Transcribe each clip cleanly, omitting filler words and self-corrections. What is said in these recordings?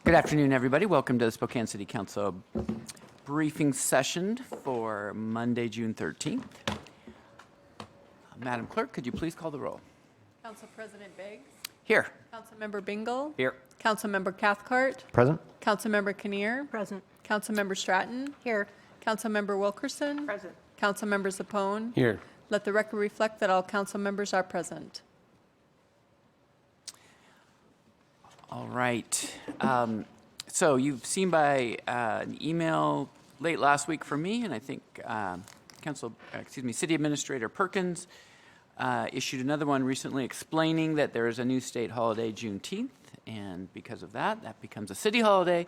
Good afternoon, everybody. Welcome to the Spokane City Council briefing session for Monday, June 13th. Madam Clerk, could you please call the roll? Council President Beggs. Here. Councilmember Bingle. Here. Councilmember Cathcart. Present. Councilmember Kinnear. Present. Councilmember Stratton. Here. Councilmember Wilkerson. Present. Councilmember Zapone. Here. Let the record reflect that all council members are present. All right. So you've seen by an email late last week from me, and I think City Administrator Perkins issued another one recently explaining that there is a new state holiday, Juneteenth, and because of that, that becomes a city holiday,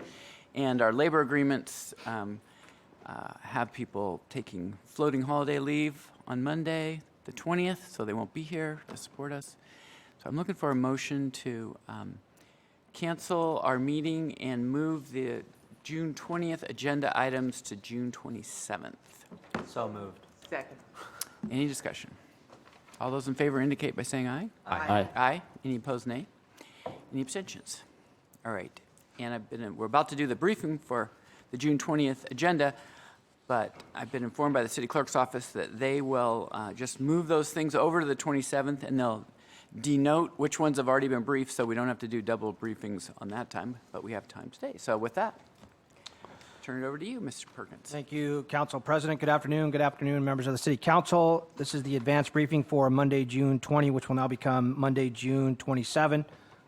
and our labor agreements have people taking floating holiday leave on Monday, the 20th, so they won't be here to support us. So I'm looking for a motion to cancel our meeting and move the June 20th agenda items to June 27th. So moved. Second. Any discussion? All those in favor indicate by saying aye. Aye. Aye. Any opposed, nay? Any abstentions? All right. And we're about to do the briefing for the June 20th agenda, but I've been informed by the city clerk's office that they will just move those things over to the 27th, and they'll denote which ones have already been briefed, so we don't have to do double briefings on that time, but we have time today. So with that, turn it over to you, Mr. Perkins. Thank you, Council President. Good afternoon. Good afternoon, members of the City Council. This is the advanced briefing for Monday, June 20, which will now become Monday, June 27.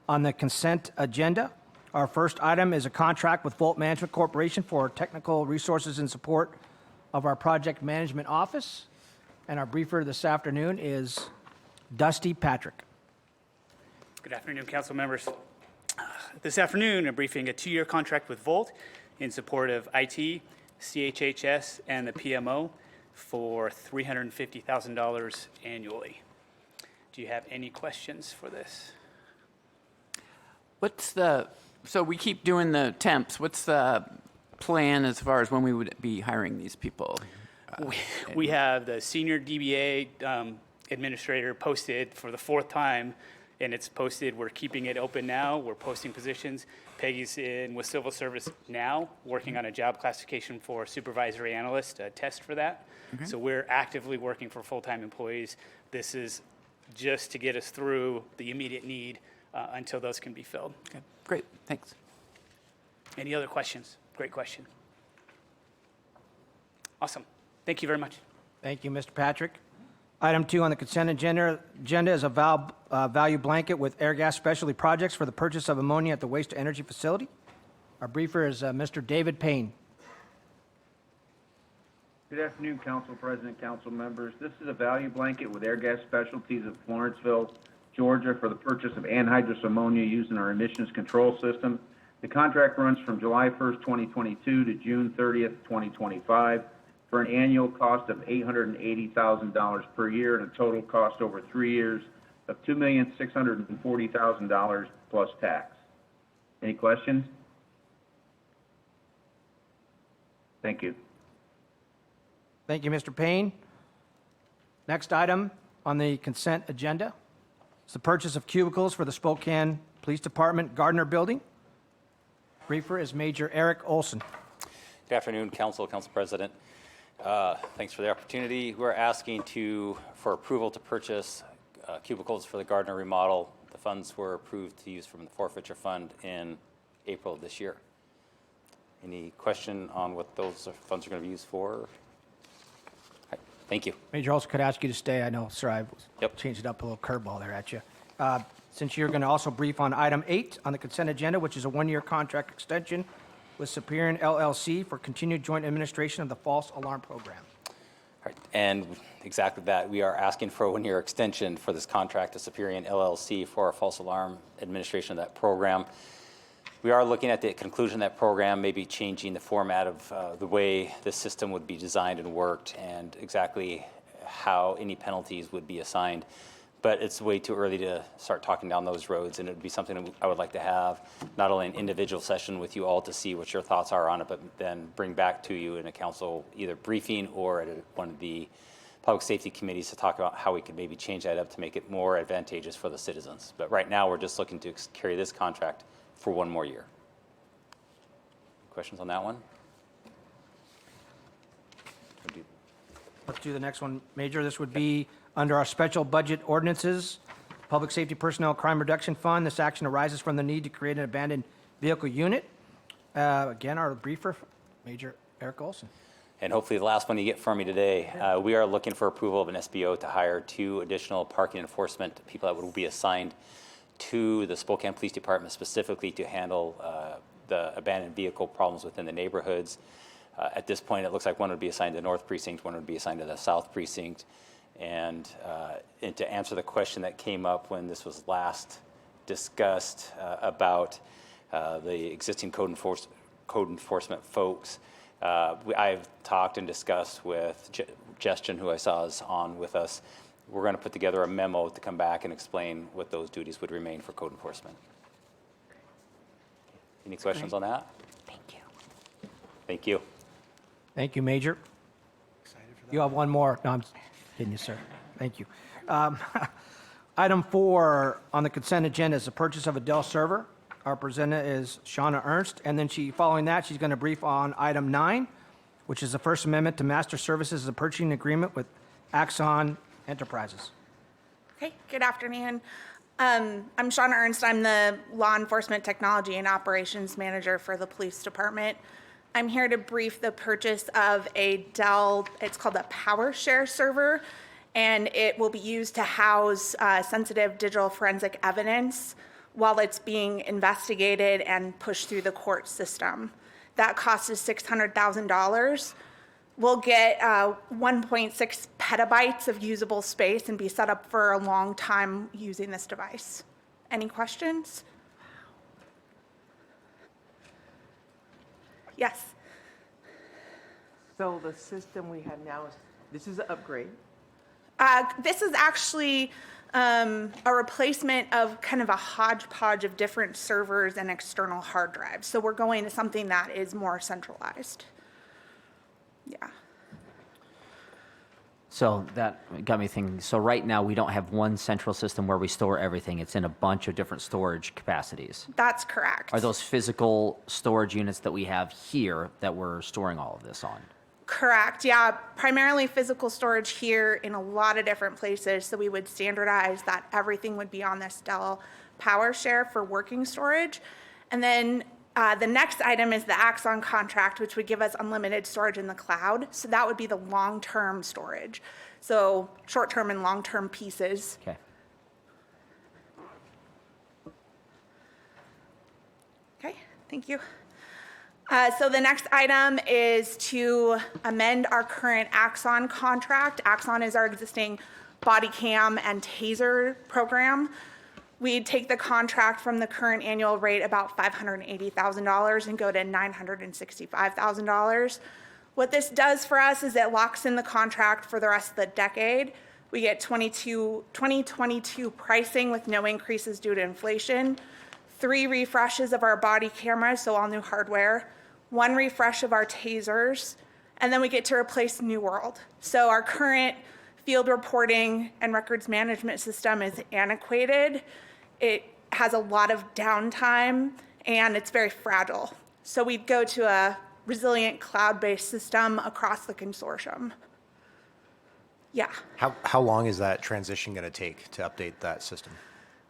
On the consent agenda, our first item is a contract with Volt Management Corporation for technical resources and support of our project management office. And our briefer this afternoon is Dusty Patrick. Good afternoon, council members. This afternoon, I'm briefing a 2-year contract with Volt in support of IT, CHHS, and the PMO for $350,000 annually. Do you have any questions for this? So we keep doing the temps. What's the plan as far as when we would be hiring these people? We have the senior DBA administrator posted for the 4th time, and it's posted. We're keeping it open now. We're posting positions. Peggy's in with civil service now, working on a job classification for supervisory analyst, a test for that. Okay. So we're actively working for full-time employees. This is just to get us through the immediate need until those can be filled. Okay, great, thanks. Any other questions? Great question. Awesome. Thank you very much. Thank you, Mr. Patrick. Item 2 on the consent agenda is a value blanket with Airgas Specialty Projects for the purchase of ammonia at the waste-to-energy facility. Our briefer is Mr. David Payne. Good afternoon, Council President, Council members. This is a value blanket with Airgas Specialties of Florenceville, Georgia, for the purchase of anhydrous ammonia used in our emissions control system. The contract runs from July 1st, 2022 to June 30th, 2025. For an annual cost of $880,000 per year and a total cost over 3 years of $2,640,000 plus tax. Any questions? Thank you. Thank you, Mr. Payne. Next item on the consent agenda is the purchase of cubicles for the Spokane Police Department Gardner Building. Briefer is Major Eric Olson. Good afternoon, Council President. Thanks for the opportunity. We're asking for approval to purchase cubicles for the Gardner remodel. The funds were approved to use from the forfeiture fund in April of this year. Any question on what those funds are going to be used for? Right. Thank you. Major Olson, could I ask you to stay? I know, sir, I changed it up a little curveball there at you. Since you're going to also brief on item 8 on the consent agenda, which is a 1-year contract extension with Superior LLC for continued joint administration of the false alarm program. All right. And exactly that. We are asking for a 1-year extension for this contract to Superior LLC for our false alarm administration of that program. We are looking at the conclusion of that program, maybe changing the format of the way the system would be designed and worked, and exactly how any penalties would be assigned. But it's way too early to start talking down those roads, and it would be something I would like to have not only an individual session with you all to see what your thoughts are on it, but then bring back to you in a council either briefing or at one of the public safety committees to talk about how we could maybe change that up to make it more advantageous for the citizens. But right now, we're just looking to carry this contract for 1 more year. Questions on that one? Let's do the next one, Major. This would be under our special budget ordinances, Public Safety Personnel Crime Reduction Fund. This action arises from the need to create an abandoned vehicle unit. Again, our briefer, Major Eric Olson. And hopefully the last one you get from me today, we are looking for approval of an SBO to hire 2 additional parking enforcement people that would be assigned to the Spokane Police Department specifically to handle the abandoned vehicle problems within the neighborhoods. At this point, it looks like one would be assigned to the North Precinct, one would be assigned to the South Precinct. And to answer the question that came up when this was last discussed about the existing code enforcement folks, I've talked and discussed with Justin, who I saw is on with us. We're going to put together a memo to come back and explain what those duties would remain for code enforcement. Any questions on that? Thank you. Thank you. Thank you, Major. You have one more. No, I'm kidding you, sir. Thank you. Item 4 on the consent agenda is the purchase of a Dell server. Our presenter is Shauna Ernst, and then following that, she's going to brief on item 9, which is the First Amendment to Master Services as a purchasing agreement with Axon Enterprises. Okay, good afternoon. I'm Shauna Ernst. I'm the Law Enforcement Technology and Operations Manager for the Police Department. I'm here to brief the purchase of a Dell, it's called a PowerShare server, and it will be used to house sensitive digital forensic evidence while it's being investigated and pushed through the court system. That cost is $600,000. We'll get 1.6 petabytes of usable space and be set up for a long time using this device. Any questions? Yes. So the system we have now this is an upgrade. This is actually a replacement of kind of a hodgepodge of different servers and external hard drives. So we're going to something that is more centralized. Yeah. So that got me thinking. So right now, we don't have one central system where we store everything. It's in a bunch of different storage capacities. That's correct. Are those physical storage units that we have here that we're storing all of this on? Correct, yeah. Primarily physical storage here in a lot of different places. So we would standardize that everything would be on this Dell PowerShare for working storage. And then the next item is the Axon contract, which would give us unlimited storage in the cloud. So that would be the long-term storage. So short-term and long-term pieces. Okay. Okay, thank you. So the next item is to amend our current Axon contract. Axon is our existing body cam and taser program. We'd take the contract from the current annual rate about $580,000 and go to $965,000. What this does for us is it locks in the contract for the rest of the decade. We get 2022 pricing with no increases due to inflation, 3 refreshes of our body cameras, so all new hardware, 1 refresh of our tasers, and then we get to replace New World. So our current field reporting and records management system is antiquated. It has a lot of downtime, and it's very fragile. So we'd go to a resilient cloud-based system across the consortium. Yeah. How long is that transition going to take to update that system?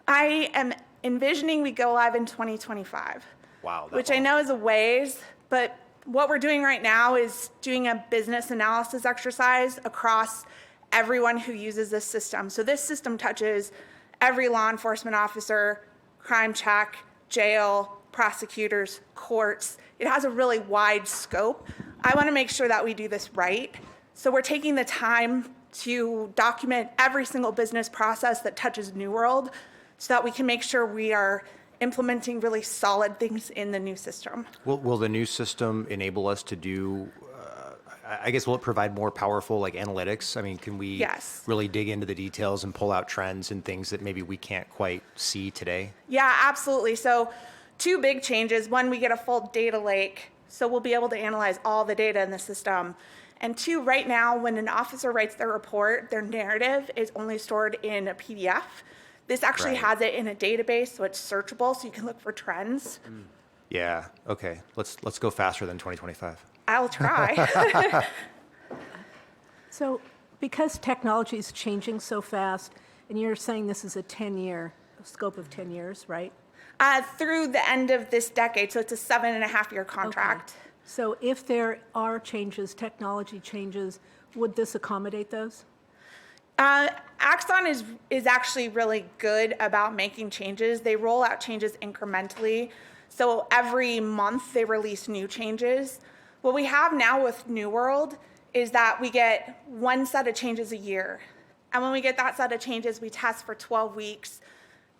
I am envisioning we go live in 2025. Wow. Which I know is a ways, but what we're doing right now is doing a business analysis exercise across everyone who uses this system. So this system touches every law enforcement officer, crime check, jail, prosecutors, courts. It has a really wide scope. I want to make sure that we do this right. So we're taking the time to document every single business process that touches New World so that we can make sure we are implementing really solid things in the new system. Will the new system enable us to do, I guess, will it provide more powerful like analytics? I mean, can we Yes. really dig into the details and pull out trends and things that maybe we can't quite see today? Yeah, absolutely. So 2 big changes. One, we get a full data lake, so we'll be able to analyze all the data in the system. And two, right now, when an officer writes their report, their narrative is only stored in a PDF. This actually Right. has it in a database, so it's searchable, so you can look for trends. Yeah, okay. Let's go faster than 2025. I'll try. So because technology is changing so fast, and you're saying this is a 10-year, scope of 10 years, right? Through the end of this decade, so it's a 7.5-year contract. Okay. So if there are changes, technology changes, would this accommodate those? Axon is actually really good about making changes. They roll out changes incrementally. So every month they release new changes. What we have now with New World is that we get one set of changes a year. And when we get that set of changes, we test for 12 weeks,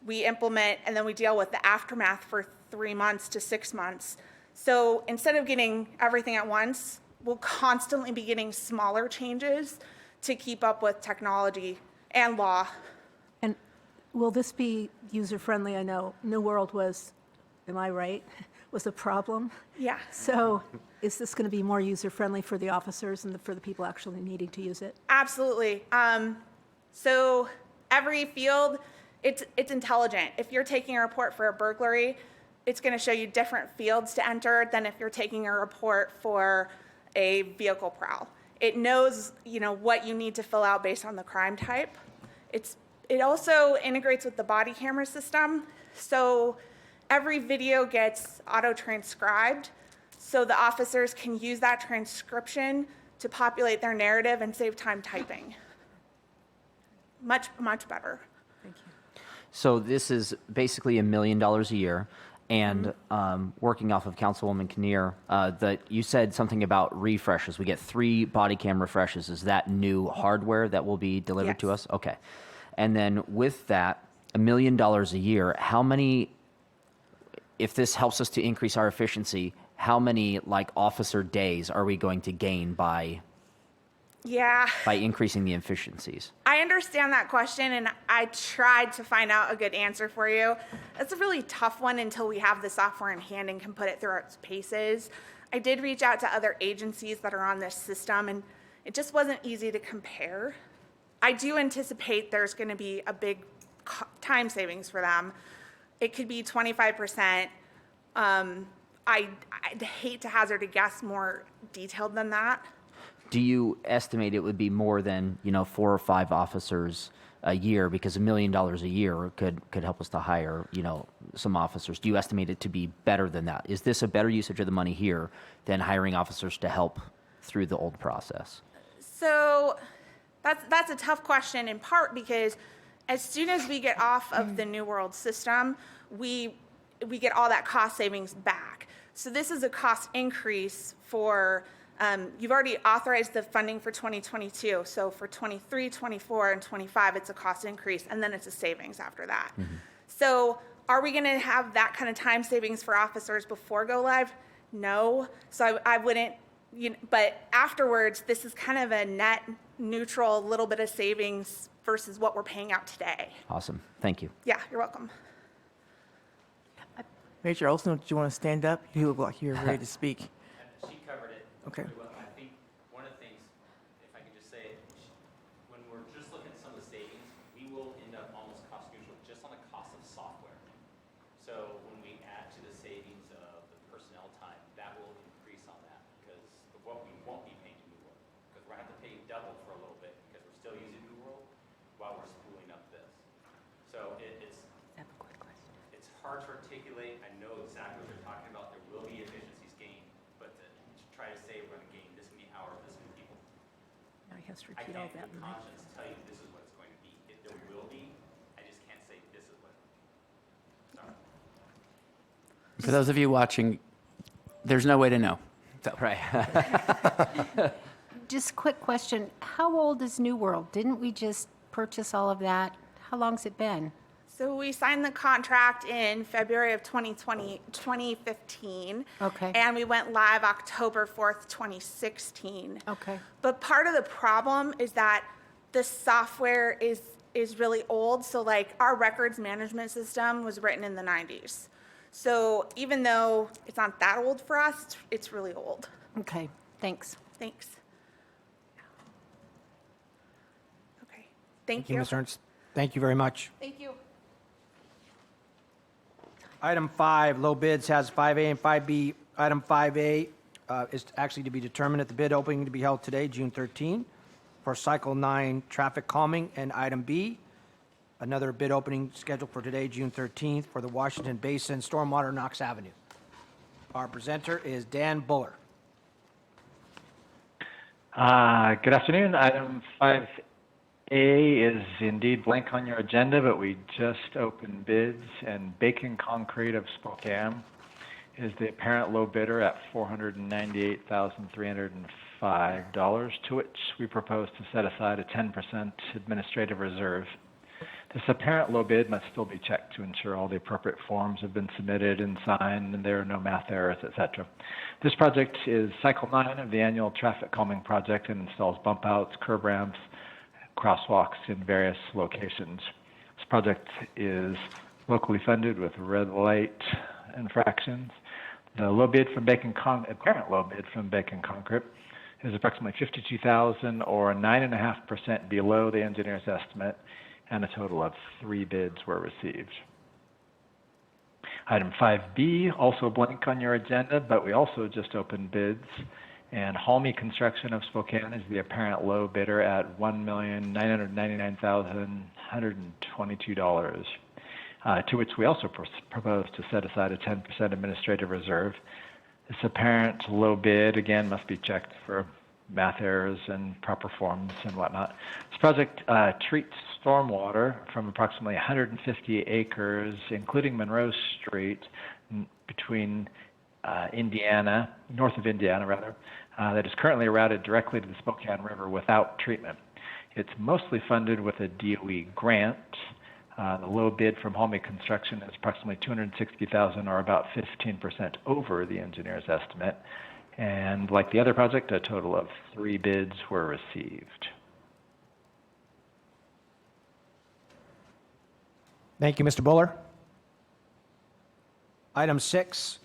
we implement, and then we deal with the aftermath for 3 months to 6 months. So instead of getting everything at once, we'll constantly be getting smaller changes to keep up with technology and law. And will this be user-friendly? I know New World was, am I right, was a problem. Yeah. So is this going to be more user-friendly for the officers and for the people actually needing to use it? Absolutely. So every field, it's intelligent. If you're taking a report for a burglary, it's going to show you different fields to enter than if you're taking a report for a vehicle prowl. It knows, what you need to fill out based on the crime type. It also integrates with the body camera system. So every video gets auto-transcribed, so the officers can use that transcription to populate their narrative and save time typing. Much, much better. So this is basically $1 million a year. And working off of Councilwoman Kinnear, that you said something about refreshes. We get 3 body cam refreshes. Is that new hardware that will be delivered to Yes. us? Okay. And then with that, $1 million a year, how many, if this helps us to increase our efficiency, how many officer days are we going to gain by Yeah. increasing the efficiencies? I understand that question, and I tried to find out a good answer for you. It's a really tough one until we have the software in hand and can put it through its paces. I did reach out to other agencies that are on this system, and it just wasn't easy to compare. I do anticipate there's going to be a big time savings for them. It could be 25%. I'd hate to hazard a guess more detailed than that. Do you estimate it would be more than 4 or 5 officers a year? Because $1 million a year could help us to hire some officers. Do you estimate it to be better than that? Is this a better usage of the money here than hiring officers to help through the old process? So that's a tough question, in part because as soon as we get off of the New World system, we get all that cost savings back. So this is a cost increase for, you've already authorized the funding for 2022. So for 23, 24, and 25, it's a cost increase, and then it's a savings after that. So are we going to have that kind of time savings for officers before go live? No. So I wouldn't, but afterwards, this is kind of a net neutral, little bit of savings versus what we're paying out today. Awesome. Thank you. Yeah, you're welcome. Major Olson, did you want to stand up? You look like you're ready to speak. She covered it. Okay. Pretty well. I think one of the things, if I could just say it, when we're just looking at some of the savings, we will end up almost cost neutral just on the cost of software. So when we add to the savings of the personnel time, that will increase on that because of what we won't be paying to New World. Because we're going to have to pay double for a little bit because we're still using New World while we're spooling up this. So it's hard to articulate. I know exactly what you're talking about. There will be efficiencies gained, but to try to say we're going to gain this many hours, this many people, Now he has to I repeat all can't that. with conscience tell you this is what it's going to be. There will be. I just can't say this is what. Sorry. For those of you watching, there's no way to know. So. Right. Just quick question. How old is New World? Didn't we just purchase all of that? How long's it been? So we signed the contract in February of 2015. Okay. And we went live October 4th, 2016. Okay. But part of the problem is that the software is really old. So our records management system was written in the 90s. So even though it's not that old for us, it's really old. Okay, thanks. Thanks. Thank you. Ms. Ernst. Thank you very much. Thank you. Item 5, low bids, has 5A and 5B. Item 5A is actually to be determined at the bid opening to be held today, June 13, for Cycle 9 traffic calming. And item B, another bid opening scheduled for today, June 13th, for the Washington Basin Stormwater Knox Avenue. Our presenter is Dan Buller. Good afternoon. Item 5A is indeed blank on your agenda, but we just opened bids, and Bacon Concrete of Spokane is the apparent low bidder at $498,305, to which we propose to set aside a 10% administrative reserve. This apparent low bid must still be checked to ensure all the appropriate forms have been submitted and signed and there are no math errors, etc. This project is Cycle 9 of the annual traffic calming project and installs bump outs, curb ramps, crosswalks in various locations. This project is locally funded with red light infractions. The low bid from apparent low bid from Bacon Concrete is approximately $52,000 or 9.5% below the engineer's estimate, and a total of 3 bids were received. Item 5B, also blank on your agenda, but we also just opened bids, and Halmy Construction of Spokane is the apparent low bidder at $1,999,122, to which we also propose to set aside a 10% administrative reserve. This apparent low bid, again, must be checked for math errors and proper forms and whatnot. This project treats stormwater from approximately 150 acres, including Monroe Street, between north of Indiana, that is currently routed directly to the Spokane River without treatment. It's mostly funded with a DOE grant. The low bid from Halmy Construction is approximately $260,000, or about 15% over the engineer's estimate. And like the other project, a total of 3 bids were received. Thank you, Mr. Buller. Item 6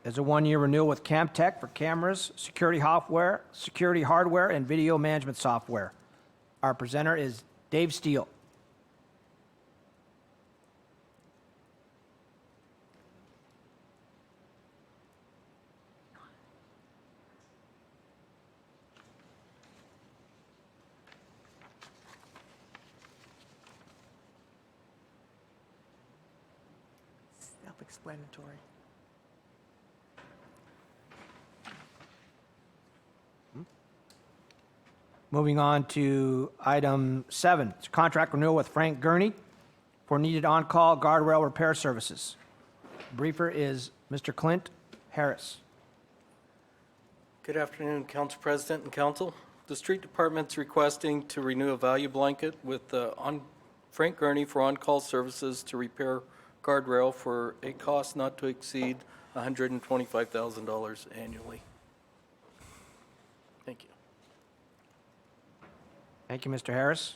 is a 1-year renewal with Camtech for cameras, security hardware, and video management software. Our presenter is Dave Steele. Self-explanatory. Moving on to item 7, it's a contract renewal with Frank Gurney for needed on-call guardrail repair services. Briefer is Mr. Clint Harris. Good afternoon, Council President and Council. The Street Department's requesting to renew a value blanket with Frank Gurney for on-call services to repair guardrail for a cost not to exceed $125,000 annually. Thank you. Thank you, Mr. Harris.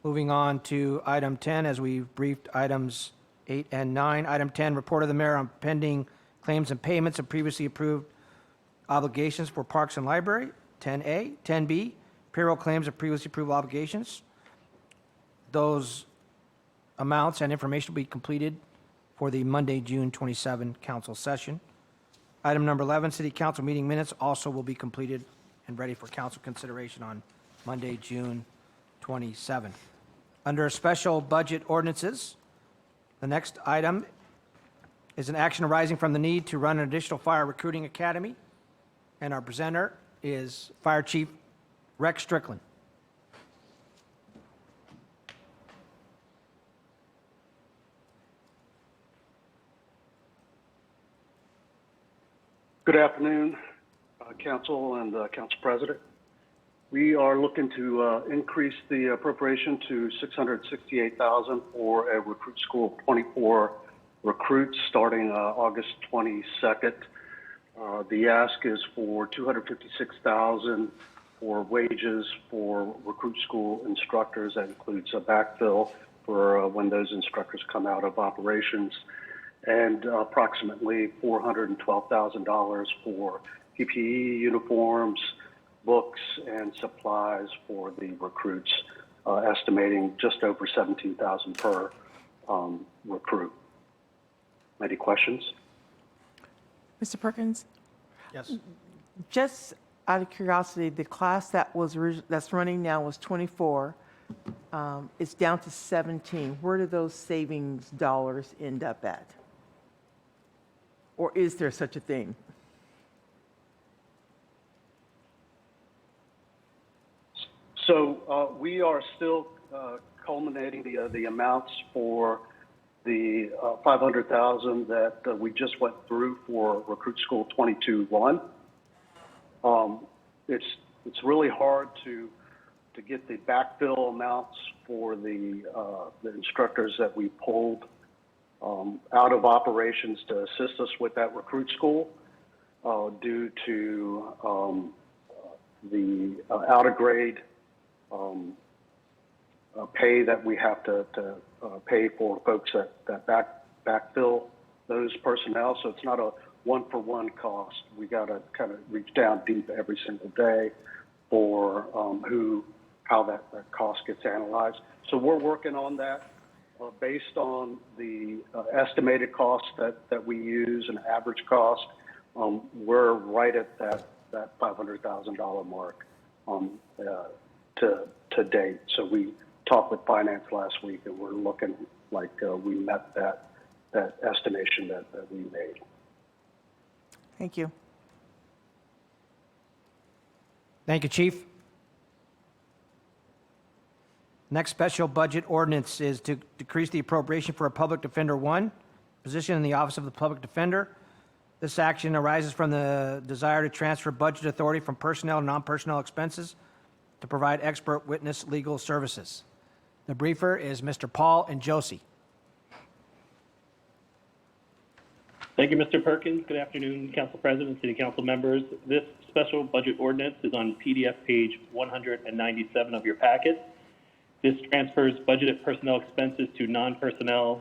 Moving on to item 10, as we've briefed items 8 and 9. Item 10, report of the mayor on pending claims and payments of previously approved obligations for Parks and Library. 10A. 10B, payroll claims of previously approved obligations. Those amounts and information will be completed for the Monday, June 27 council session. Item number 11, city council meeting minutes also will be completed and ready for council consideration on Monday, June 27. Under special budget ordinances, the next item is an action arising from the need to run an additional fire recruiting academy, and our presenter is Fire Chief Rex Strickland. Good afternoon, Council and Council President. We are looking to increase the appropriation to $668,000 for a recruit school of 24 recruits starting August 22nd. The ask is for $256,000 for wages for recruit school instructors. That includes a backfill for when those instructors come out of operations, and approximately $412,000 for PPE, uniforms, books, and supplies for the recruits estimating just over 17,000 per recruit. Any questions? Mr. Perkins, Yes. just out of curiosity, the class that's running now was 24. It's down to 17. Where do those savings dollars end up at? Or is there such a thing? So we are still culminating the amounts for the 500,000 that we just went through for Recruit School 22-1. It's really hard to get the backfill amounts for the instructors that we pulled out of operations to assist us with that Recruit School due to the out of grade pay that we have to pay for folks that backfill those personnel. So it's not a one-for-one cost. We got to kind of reach down deep every single day for how that cost gets analyzed. So we're working on that based on the estimated cost that we use and average cost. We're right at that $500,000 mark to date. So we talked with finance last week, and we're looking like we met that estimation that we made. Thank you. Thank you, Chief. Next special budget ordinance is to decrease the appropriation for a Public Defender 1 position in the Office of the Public Defender. This action arises from the desire to transfer budget authority from personnel and non-personnel expenses to provide expert witness legal services. The briefer is Mr. Paul and Josie. Thank you, Mr. Perkins. Good afternoon, Council President, City Council members. This special budget ordinance is on PDF page 197 of your packet. This transfers budgeted personnel expenses to non-personnel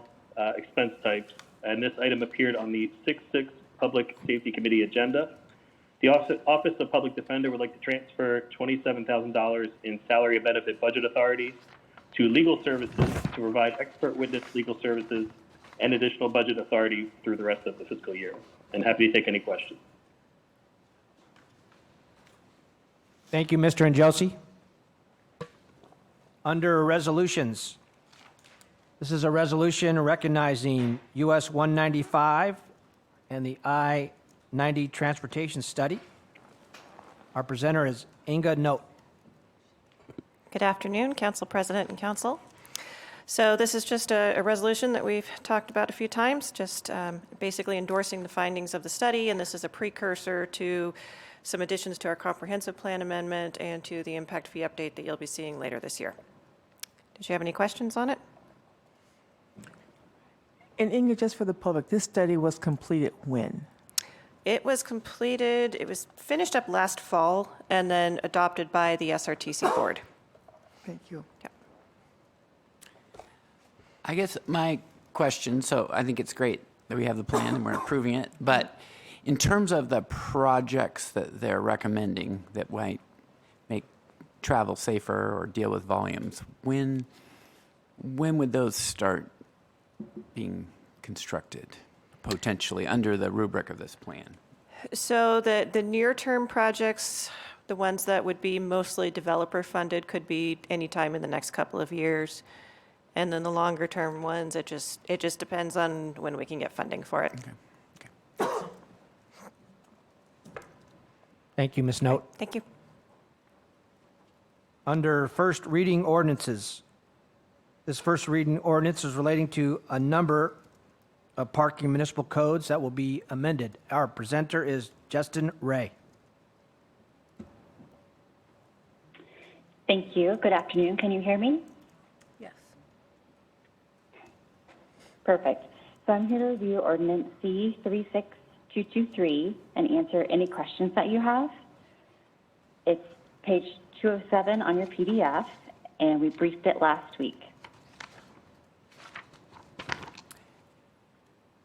expense types, and this item appeared on the 6-6 Public Safety Committee agenda. The Office of Public Defender would like to transfer $27,000 in salary and benefit budget authority to legal services to provide expert witness legal services and additional budget authority through the rest of the fiscal year. And happy to take any questions. Thank you, Mr. and Josie. Under resolutions, this is a resolution recognizing US 195 and the I-90 transportation study. Our presenter is Inga Note. Good afternoon, Council President and Council. So this is just a resolution that we've talked about a few times, just basically endorsing the findings of the study, and this is a precursor to some additions to our comprehensive plan amendment and to the impact fee update that you'll be seeing later this year. Did you have any questions on it? And Inga, just for the public, this study was completed when? It was completed, it was finished up last fall and then adopted by the SRTC board. Thank you. Yep. I guess my question, so I think it's great that we have the plan and we're approving it, but in terms of the projects that they're recommending that might make travel safer or deal with volumes, when would those start being constructed, potentially, under the rubric of this plan? So the near-term projects, the ones that would be mostly developer-funded, could be anytime in the next couple of years. And then the longer-term ones, it just depends on when we can get funding for it. Okay. Thank you, Ms. Note. Thank you. Under first reading ordinances, this first reading ordinance is relating to a number of parking municipal codes that will be amended. Our presenter is Justin Ray. Thank you. Good afternoon. Can you hear me? Yes. Perfect. So I'm here to review ordinance C36223 and answer any questions that you have. It's page 207 on your PDF, and we briefed it last week.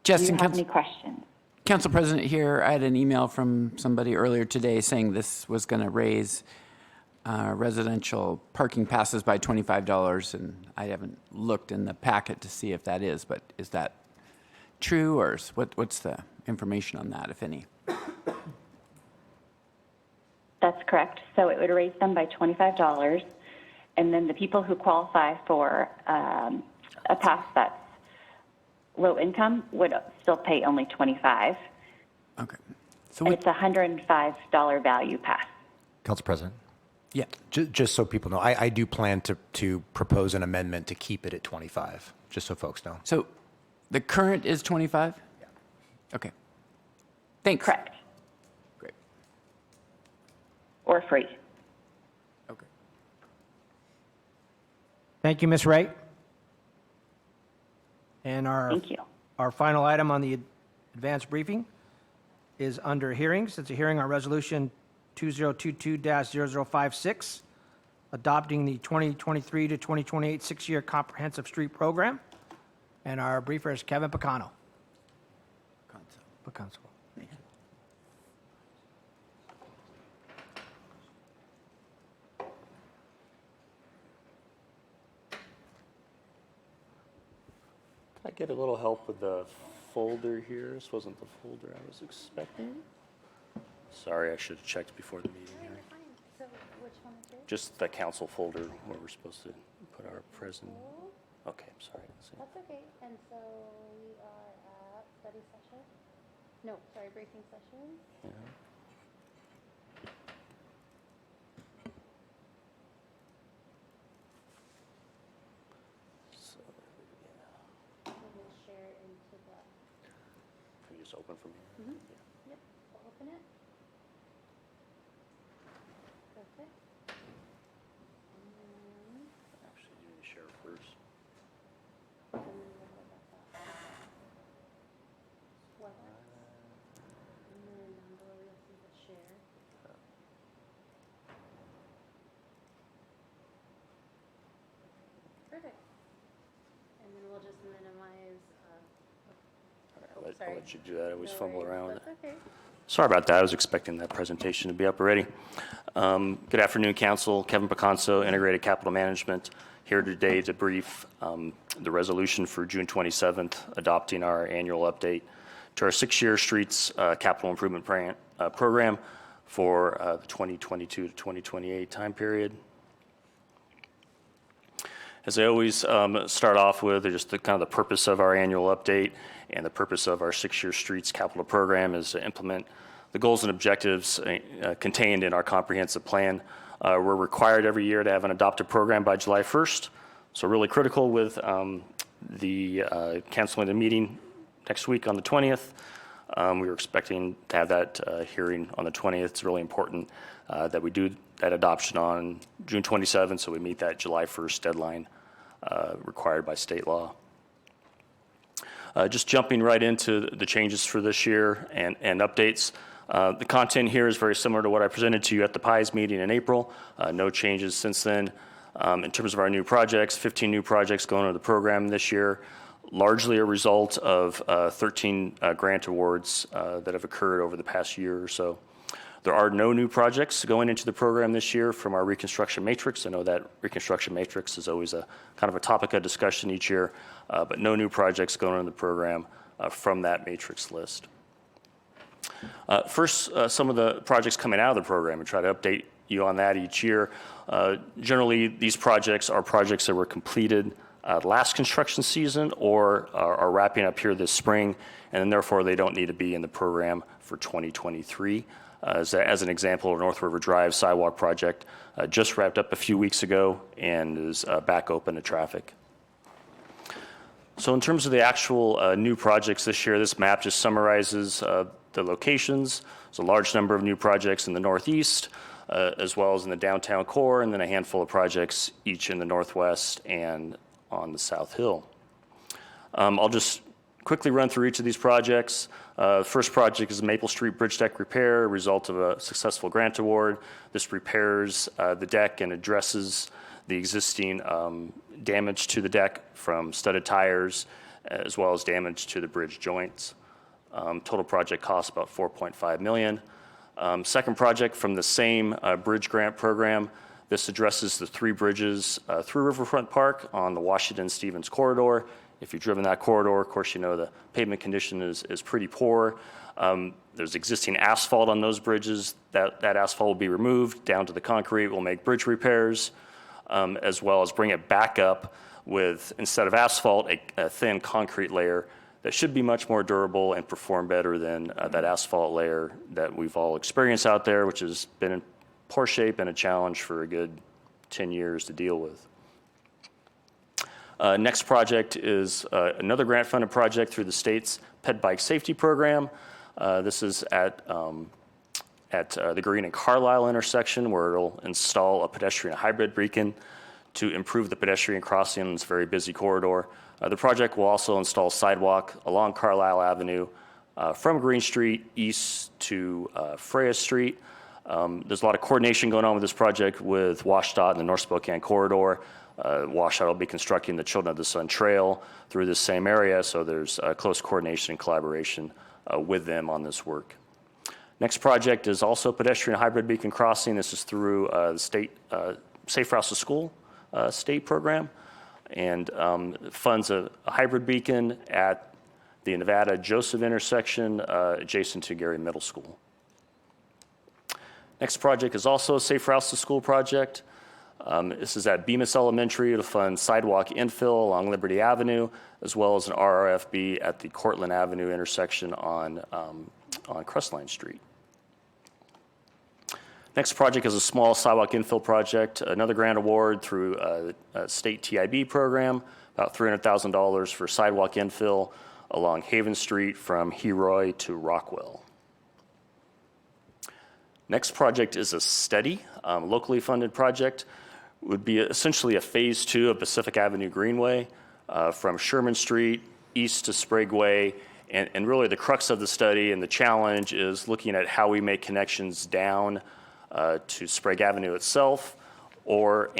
Justin, Do you have any questions? Council President here, I had an email from somebody earlier today saying this was going to raise residential parking passes by $25, and I haven't looked in the packet to see if that is, but is that true, or what's the information on that, if any? That's correct. So it would raise them by $25, and then the people who qualify for a pass that's low income would still pay only $25. Okay. So it's a $105 value pass. Council President? Yeah. Just so people know, I do plan to propose an amendment to keep it at 25, just so folks know. So the current is 25? Yeah. Okay. Thanks. Correct. Great. Or free. Okay. Thank you, Ms. Wright. And Thank you. our final item on the advanced briefing is under hearings. It's a hearing on Resolution 2022-0056, adopting the 2023 to 2028 six-year comprehensive street program. And our briefer is Kevin Picano. Picanso. I get a little help with the folder here. This wasn't the folder I was expecting. Sorry, I should have checked before the meeting here. So which one is it? Just the council folder where we're supposed to put our present. Okay, I'm sorry. Let's see. That's okay. And so we are at study session? No, sorry, briefing session. Yeah. So, yeah. And we'll share it into the. Can you just open from here? Mm-hmm. Yep, I'll open it. Perfect. And then, Actually, you need to share first. and then we'll go back up. Weather. And then down below you'll see the share. Perfect. And then we'll just minimize, I'll let you do that. I always no fumble worries. around with it. That's okay. Sorry about that. I was expecting that presentation to be up already. Good afternoon, Council. Kevin Picanso, Integrated Capital Management, here today to brief the resolution for June 27th, adopting our annual update to our six-year streets capital improvement program for the 2022 to 2028 time period. As I always start off with, just the kind of the purpose of our annual update and the purpose of our six-year streets capital program is to implement the goals and objectives contained in our comprehensive plan. We're required every year to have an adopted program by July 1st. So really critical with the canceling the meeting next week on the 20th. We were expecting to have that hearing on the 20th. It's really important that we do that adoption on June 27th, so we meet that July 1st deadline required by state law. Just jumping right into the changes for this year and updates. The content here is very similar to what I presented to you at the PIES meeting in April. No changes since then. In terms of our new projects, 15 new projects going into the program this year, largely a result of 13 grant awards that have occurred over the past year or so. There are no new projects going into the program this year from our reconstruction matrix. I know that reconstruction matrix is always a kind of a topic of discussion each year, but no new projects going into the program from that matrix list. First, some of the projects coming out of the program, and try to update you on that each year. Generally, these projects are projects that were completed last construction season or are wrapping up here this spring, and therefore they don't need to be in the program for 2023. As an example, North River Drive sidewalk project just wrapped up a few weeks ago and is back open to traffic. So in terms of the actual new projects this year, this map just summarizes the locations. There's a large number of new projects in the Northeast, as well as in the downtown core, and then a handful of projects each in the Northwest and on the South Hill. I'll just quickly run through each of these projects. The first project is Maple Street Bridge Deck Repair, a result of a successful grant award. This repairs the deck and addresses the existing damage to the deck from studded tires, as well as damage to the bridge joints. Total project cost about $4.5 million. Second project from the same bridge grant program. This addresses the 3 bridges through Riverfront Park on the Washington-Stevens corridor. If you've driven that corridor, of course, you know the pavement condition is pretty poor. There's existing asphalt on those bridges. That asphalt will be removed down to the concrete. We'll make bridge repairs, as well as bring it back up with, instead of asphalt, a thin concrete layer that should be much more durable and perform better than that asphalt layer that we've all experienced out there, which has been in poor shape and a challenge for a good 10 years to deal with. Next project is another grant-funded project through the state's Ped Bike Safety Program. This is at the Green and Carlisle intersection, where it'll install a pedestrian hybrid beacon to improve the pedestrian crossing in this very busy corridor. The project will also install sidewalk along Carlisle Avenue from Green Street east to Freya Street. There's a lot of coordination going on with this project with WashDOT and the North Spokane corridor. WashDOT will be constructing the Children of the Sun Trail through this same area, so there's close coordination and collaboration with them on this work. Next project is also pedestrian hybrid beacon crossing. This is through the state Safe Routes to School state program, and funds a hybrid beacon at the Nevada Joseph intersection adjacent to Gary Middle School. Next project is also a Safe Routes to School project. This is at Bemis Elementary to fund sidewalk infill along Liberty Avenue, as well as an RRFB at the Cortland Avenue intersection on Crestline Street. Next project is a small sidewalk infill project, another grant award through a state TIB program, about $300,000 for sidewalk infill along Haven Street from Heroy to Rockwell. Next project is a study, locally funded project. Would be essentially a phase 2 of Pacific Avenue Greenway from Sherman Street east to Sprague Way. And really the crux of the study and the challenge is looking at how we make connections down to Sprague Avenue itself or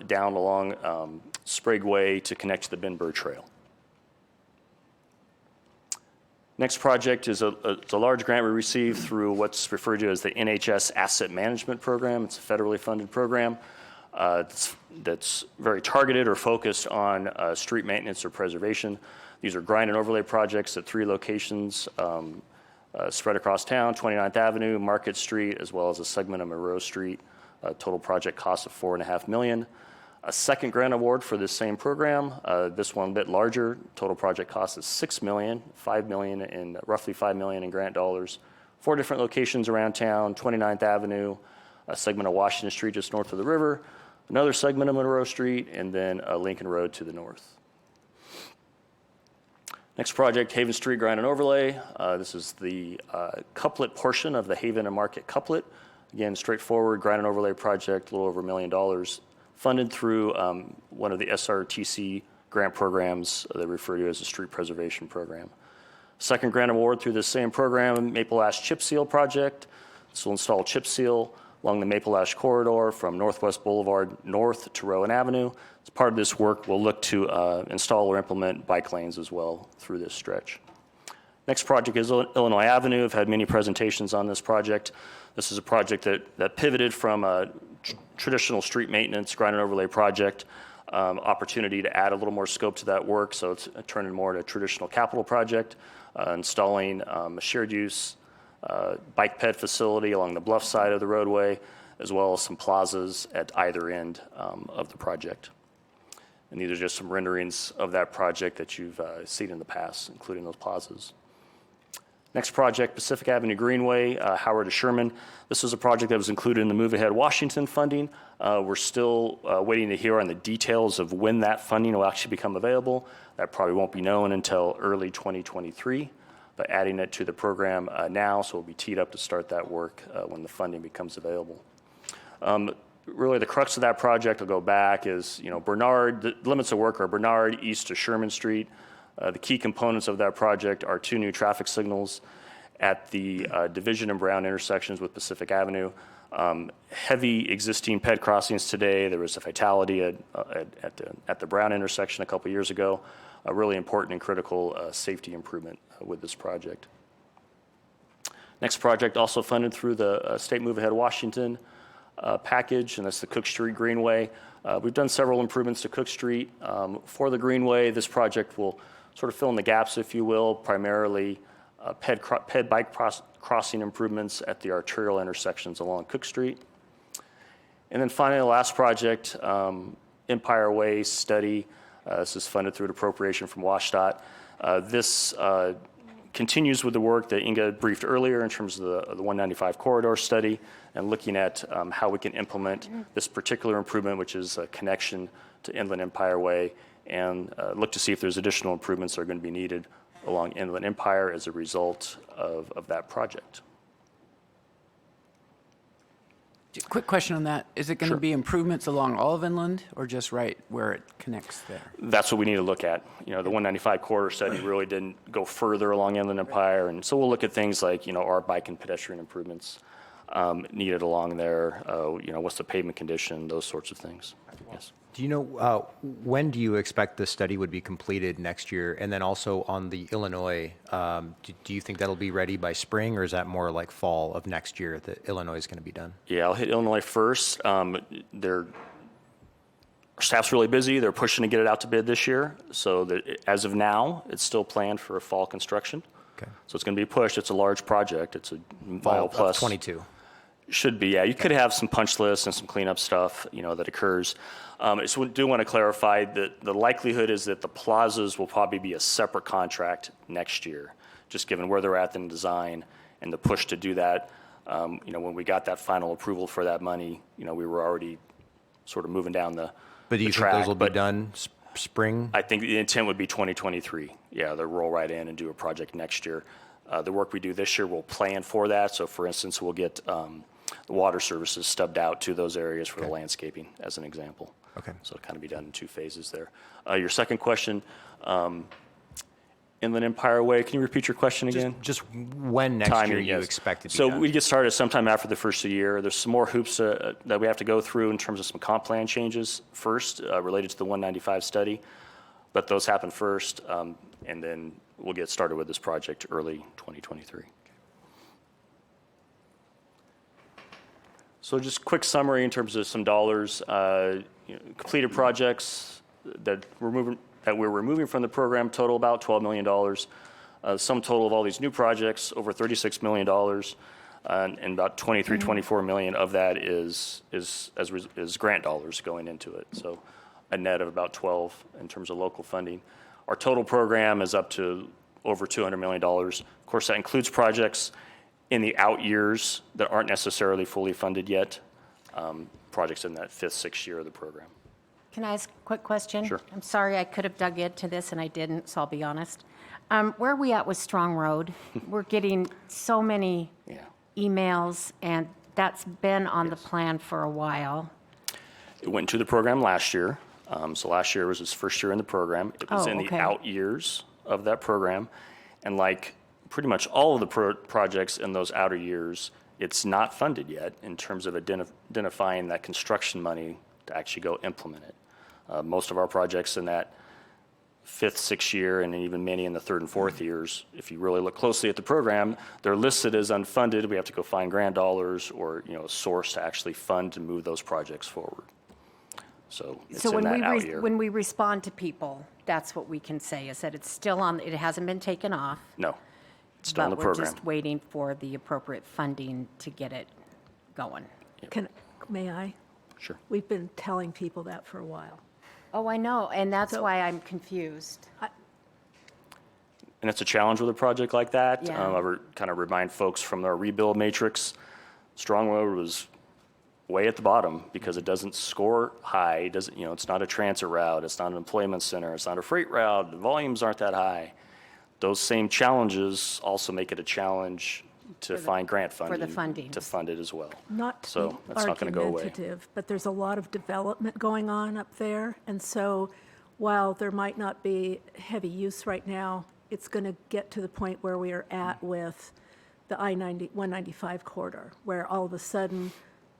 down along Sprague Way to connect to the Ben Burr Trail. Next project is a large grant we received through what's referred to as the NHS Asset Management Program. It's a federally funded program that's very targeted or focused on street maintenance or preservation. These are grind and overlay projects at 3 locations spread across town: 29th Avenue, Market Street, as well as a segment of Monroe Street. Total project cost of $4.5 million. A second grant award for this same program, this one a bit larger. Total project cost is $6 million, roughly $5 million in grant dollars. 4 different locations around town: 29th Avenue, a segment of Washington Street just north of the river, another segment of Monroe Street, and then Lincoln Road to the north. Next project, Haven Street Grind and Overlay. This is the couplet portion of the Haven and Market couplet. Again, straightforward grind and overlay project, a little over $1 million, funded through one of the SRTC grant programs they refer to as the Street Preservation Program. Second grant award through this same program, Maple Ash Chip Seal Project. This will install chip seal along the Maple Ash corridor from Northwest Boulevard north to Rowan Avenue. As part of this work, we'll look to install or implement bike lanes as well through this stretch. Next project is Illinois Avenue. I've had many presentations on this project. This is a project that pivoted from a traditional street maintenance grind and overlay project, opportunity to add a little more scope to that work, so it's turning more into a traditional capital project, installing a shared use bike ped facility along the bluff side of the roadway, as well as some plazas at either end of the project. And these are just some renderings of that project that you've seen in the past, including those plazas. Next project, Pacific Avenue Greenway, Howard to Sherman. This was a project that was included in the Move Ahead Washington funding. We're still waiting to hear on the details of when that funding will actually become available. That probably won't be known until early 2023, but adding it to the program now, so we'll be teed up to start that work when the funding becomes available. Really the crux of that project, I'll go back, is Bernard, the limits of work are Bernard east to Sherman Street. The key components of that project are 2 new traffic signals at the Division and Brown intersections with Pacific Avenue. Heavy existing ped crossings today. There was a fatality at the Brown intersection a couple years ago. A really important and critical safety improvement with this project. Next project, also funded through the State Move Ahead Washington. package, and that's the Cook Street Greenway. We've done several improvements to Cook Street. For the Greenway, this project will sort of fill in the gaps, if you will, primarily ped bike crossing improvements at the arterial intersections along Cook Street. And then finally, the last project, Empire Way study. This is funded through an appropriation from WashDOT. This continues with the work that Inga briefed earlier in terms of the 195 corridor study and looking at how we can implement this particular improvement, which is a connection to Inland Empire Way, and look to see if there's additional improvements that are going to be needed along Inland Empire as a result of that project. Quick question on that. Is it going Sure. to be improvements along all of Inland or just right where it connects there? That's what we need to look at. You know, the 195 corridor study really didn't go further along Inland Empire, and so we'll look at things like, you know, our bike and pedestrian improvements needed along there. You know, what's the pavement condition, those sorts of things. Yes. Do you know when do you expect the study would be completed next year? And then also on the Illinois, do you think that'll be ready by spring, or is that more like fall of next year that Illinois is going to be done? Yeah, I'll hit Illinois first. Our staff's really busy. They're pushing to get it out to bid this year. So that as of now, it's still planned for a fall construction. Okay. So it's going to be pushed. It's a large project. It's a mile plus. 22. Should be, yeah. You could have some punch lists and some cleanup stuff, you know, that occurs. I just do want to clarify that the likelihood is that the plazas will probably be a separate contract next year, just given where they're at in design and the push to do that. You know, when we got that final approval for that money, you know, we were already sort of moving down the But do you track, think those will be but done spring? I think the intent would be 2023. Yeah, they'll roll right in and do a project next year. The work we do this year will plan for that. So, for instance, we'll get the water services stubbed out to those areas for the landscaping, as an example. Okay. So it'll kind of be done in two phases there. Your second question, Inland Empire Way, can you repeat your question again? Just when next Timing, year you yes. expect it to be So done? we get started sometime after the first of the year. There's some more hoops that we have to go through in terms of some comp plan changes first related to the 195 study. But those happen first, and then we'll get started with this project early 2023. So just quick summary in terms of some dollars. Completed projects that we're removing from the program total about $12 million. Sum total of all these new projects over $36 million, and about $24 million of that is grant dollars going into it. So a net of about 12 in terms of local funding. Our total program is up to over $200 million. Of course, that includes projects in the out years that aren't necessarily fully funded yet, projects in that fifth, sixth year of the program. Can I ask a quick question? Sure. I'm sorry, I could have dug into this and I didn't, so I'll be honest. Where are we at with Strong Road? We're getting so many emails, and that's been on the plan for a while. It went into the program last year. So last year was its first year in the program. It was Oh, in okay. the out years of that program. And like pretty much all of the projects in those outer years, it's not funded yet in terms of identifying that construction money to actually go implement it. Most of our projects in that fifth, sixth year, and even many in the third and fourth years, if you really look closely at the program, they're listed as unfunded. We have to go find grant dollars or, you know, a source to actually fund to move those projects forward. So it's So in that out when year. when we respond to people, that's what we can say, is that it's still on, it hasn't been taken off. No, it's still in the But we're program. just waiting for the appropriate funding to get it going. May I? Sure. We've been telling people that for a while. Oh, I know, and that's why I'm confused. And it's a challenge with a project like that. Yeah. I kind of remind folks from our rebuild matrix, Strong Road was way at the bottom because it doesn't score high. It doesn't, you know, it's not a transit route. It's not an employment center. It's not a freight route. The volumes aren't that high. Those same challenges also make it a challenge to find grant funding. funding. To fund it as well. Not to So be that's not going to go away. argumentative, but there's a lot of development going on up there. And so while there might not be heavy use right now, it's going to get to the point where we are at with the I-195 corridor, where all of a sudden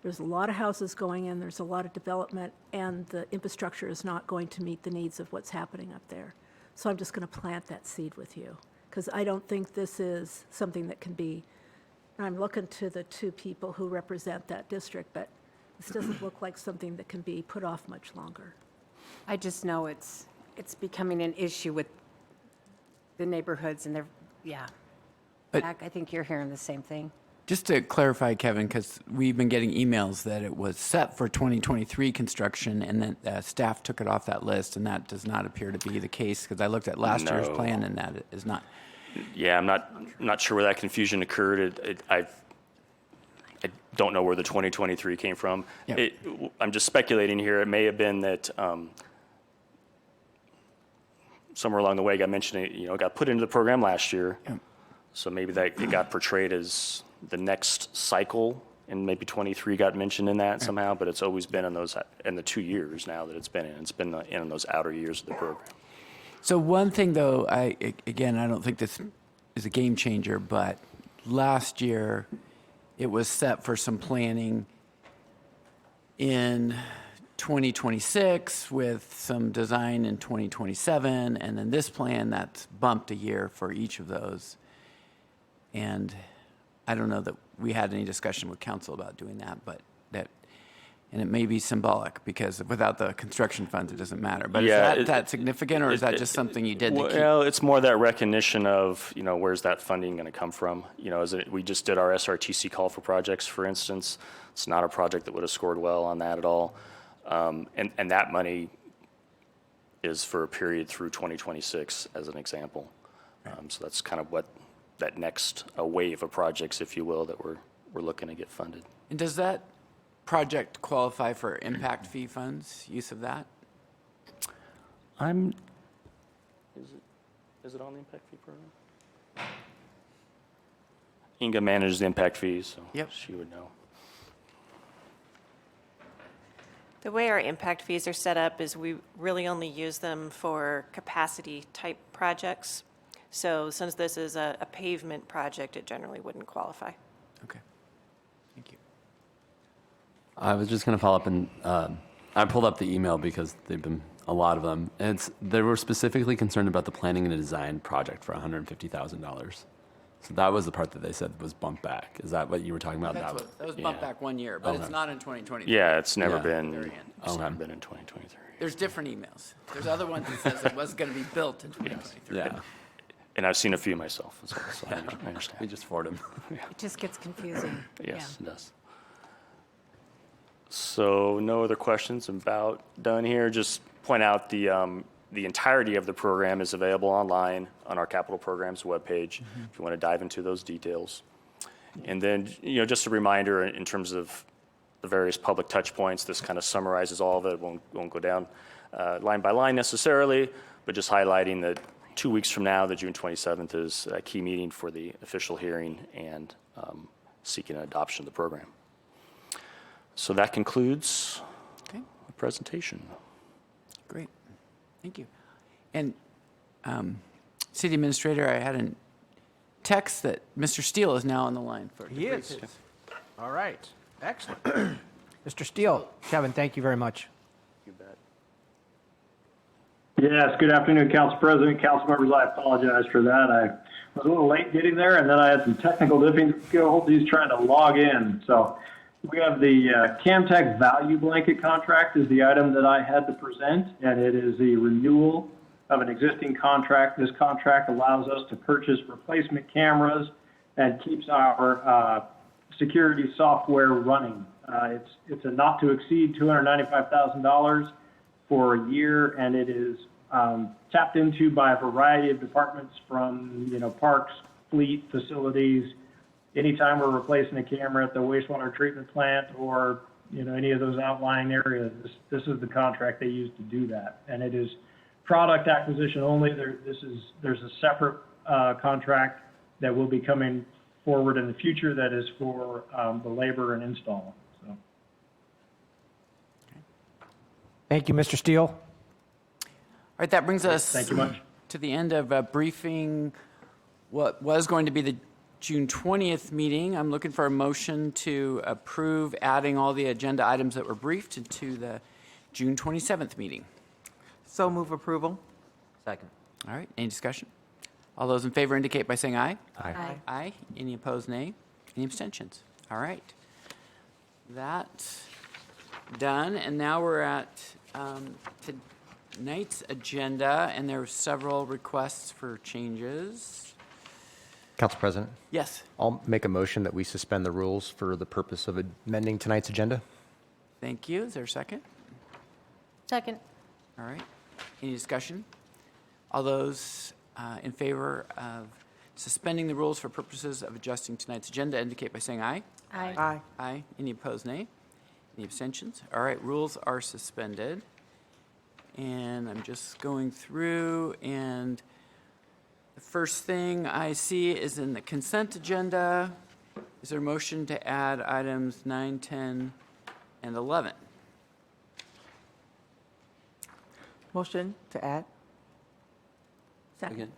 there's a lot of houses going in, there's a lot of development, and the infrastructure is not going to meet the needs of what's happening up there. So I'm just going to plant that seed with you, because I don't think this is something that can be, I'm looking to the two people who represent that district, but This doesn't look like something that can be put off much longer. I just know it's becoming an issue with the neighborhoods and they're, yeah. But- Zach, I think you're hearing the same thing. Just to clarify, Kevin, because we've been getting emails that it was set for 2023 construction and then staff took it off that list, and that does not appear to be the case, because I looked at last year's No. plan and that is not. Yeah, I'm not sure where that confusion occurred. I don't know where the 2023 came from. Yep. I'm just speculating here. It may have been that somewhere along the way, got mentioned, it got put into the program last year. Yep. So maybe that it got portrayed as the next cycle, and maybe 23 got mentioned in that somehow, but it's always been in the 2 years now that it's been in. It's been in those outer years of the program. So one thing, though, I don't think this is a game changer, but last year it was set for some planning in 2026 with some design in 2027, and then this plan that's bumped a year for each of those. And I don't know that we had any discussion with council about doing that, but and it may be symbolic, because without the construction funds, it doesn't matter. But Yeah, is that significant, or is that just something you did to keep? Well, it's more that recognition of, where's that funding going to come from? We just did our SRTC call for projects, for instance. It's not a project that would have scored well on that at all. And that money is for a period through 2026, as an example. So that's kind of what that next wave of projects, if you will, that we're looking to get funded. And does that project qualify for impact fee funds, use of that? Is it on the impact fee program? Inga manages the impact fees, so Yep. she would know. The way our impact fees are set up is we really only use them for capacity-type projects. So since this is a pavement project, it generally wouldn't qualify. Okay. Thank you. I was just going to follow up, and I pulled up the email because they've been a lot of them. And they were specifically concerned about the planning and design project for $150,000. So that was the part that they said was bumped back. Is that what you were talking about? That was bumped back 1 year, but it's not in 2023. Yeah, it's never Yeah. been. Very end. It's never been in 2023. There's different emails. There's other ones that says it was going to be built in 2023. Yeah. And I've seen a few myself, so I understand. We just forward them. It just gets confusing. Yes, it does. So no other questions about done here. Just point out the entirety of the program is available online on our capital programs webpage if you want to dive into those details. And then, just a reminder in terms of the various public touch points, this kind of summarizes all of it. Won't go down line by line necessarily, but just highlighting that 2 weeks from now, the June 27th, is a key meeting for the official hearing and seeking an adoption of the program. So that concludes the presentation. Great. Thank you. And City Administrator, I had a text that Mr. Steele is now on the line for. He is. All right. Excellent. Mr. Steele, Kevin, thank you very much. You bet. Yes, good afternoon, Council President, council members. I apologize for that. I was a little late getting there, and then I had some technical difficulties trying to log in. So we have the Camtech Value Blanket Contract is the item that I had to present, and it is the renewal of an existing contract. This contract allows us to purchase replacement cameras and keeps our security software running. It's a not to exceed $295,000 for a year, and it is tapped into by a variety of departments from, parks, fleet, facilities. Anytime we're replacing a camera at the wastewater treatment plant or, any of those outlying areas, this is the contract they use to do that. And it is product acquisition only. There's a separate contract that will be coming forward in the future that is for the labor and install. So. Thank you, Mr. Steele. All right, that brings us Thank you much. to the end of briefing what was going to be the June 20th meeting. I'm looking for a motion to approve adding all the agenda items that were briefed into the June 27th meeting. So move approval. Second. All right, any discussion? All those in favor indicate by saying aye. Aye. Aye. Aye. Any opposed, nay? Any abstentions? All right. That done, and now we're at tonight's agenda, and there were several requests for changes. Council President, Yes, I'll make a motion that we suspend the rules for the purpose of amending tonight's agenda. thank you. Is there a second? Second. All right. Any discussion? All those in favor of suspending the rules for purposes of adjusting tonight's agenda indicate by saying aye. Aye. Aye. Aye. Any opposed, nay? Any abstentions? All right, rules are suspended. And I'm just going through, and the first thing I see is in the consent agenda. Is there a motion to add items 9, 10, and 11? Motion to add? Second.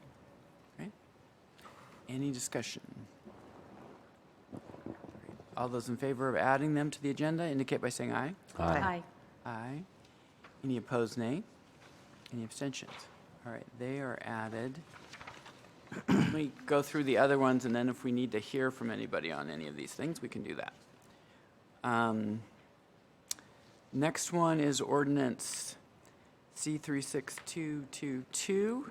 Okay. Any discussion? All those in favor of adding them to the agenda indicate by saying aye. Aye. Aye. Any opposed, nay? Any abstentions? All right, they are added. Let me go through the other ones, and then if we need to hear from anybody on any of these things, we can do that. Next one is ordinance C36222.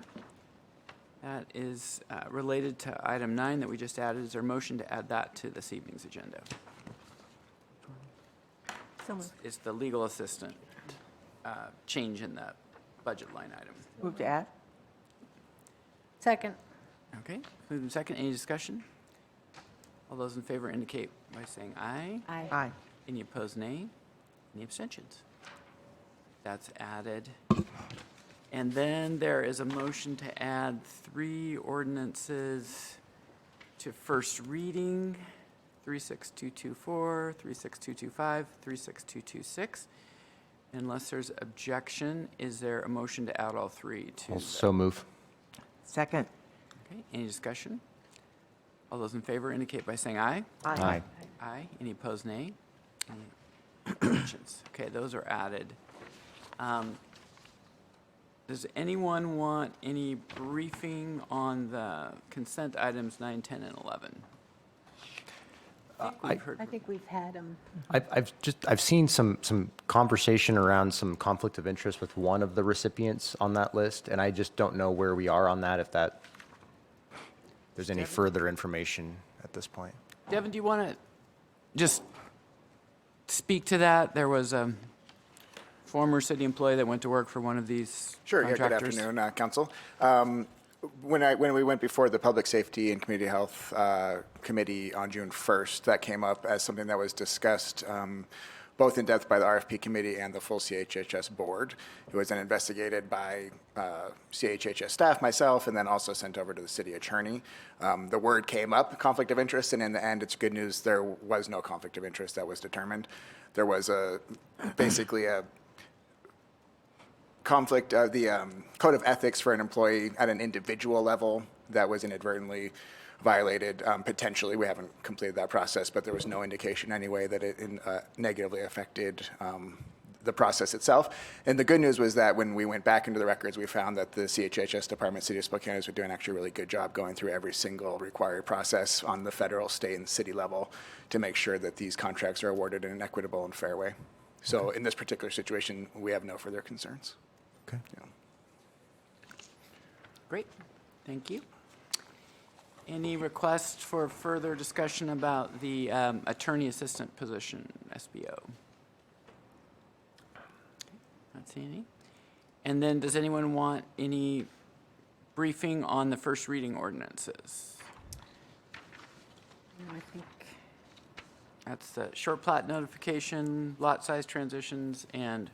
That is related to item 9 that we just added. Is there a motion to add that to this evening's agenda? So moved. It's the legal assistant change in the budget line item. Move to add? Second. Okay, moved in second. Any discussion? All those in favor indicate by saying aye. Aye. Aye. Any opposed, nay? Any abstentions? That's added. And then there is a motion to add 3 ordinances to first reading, 36224, 36225, 36226. Unless there's objection, is there a motion to add all 3 to? So move. Second? Okay, any discussion? All those in favor indicate by saying aye. Aye. Aye. Any opposed, nay? Any abstentions? Okay, those are added. Does anyone want any briefing on the consent items 9, 10, and 11? I think we've had them. I've seen some conversation around some conflict of interest with one of the recipients on that list, and I just don't know where we are on that, if there's any further information at this point. Devin, do you want to just speak to that? There was a former city employee that went to work for one of these Sure. Yeah, good contractors. afternoon, Council. When we went before the Public Safety and Community Health Committee on June 1st, that came up as something that was discussed both in depth by the RFP Committee and the full CHHS Board. It was then investigated by CHHS staff, myself, and then also sent over to the city attorney. The word came up, conflict of interest, and in the end, it's good news, there was no conflict of interest that was determined. There was basically a conflict of the code of ethics for an employee at an individual level that was inadvertently violated, potentially. We haven't completed that process, but there was no indication anyway that it negatively affected the process itself. And the good news was that when we went back into the records, we found that the CHHS Department, City of Spokane, was doing actually a really good job going through every single required process on the federal, state, and city level to make sure that these contracts are awarded in an equitable and fair way. So in this particular situation, we have no further concerns. Okay. Yeah. Great, thank you. Any requests for further discussion about the attorney assistant position, SBO? Not seeing any. And then does anyone want any briefing on the first reading ordinances? I think That's the short plat notification, lot size transitions, and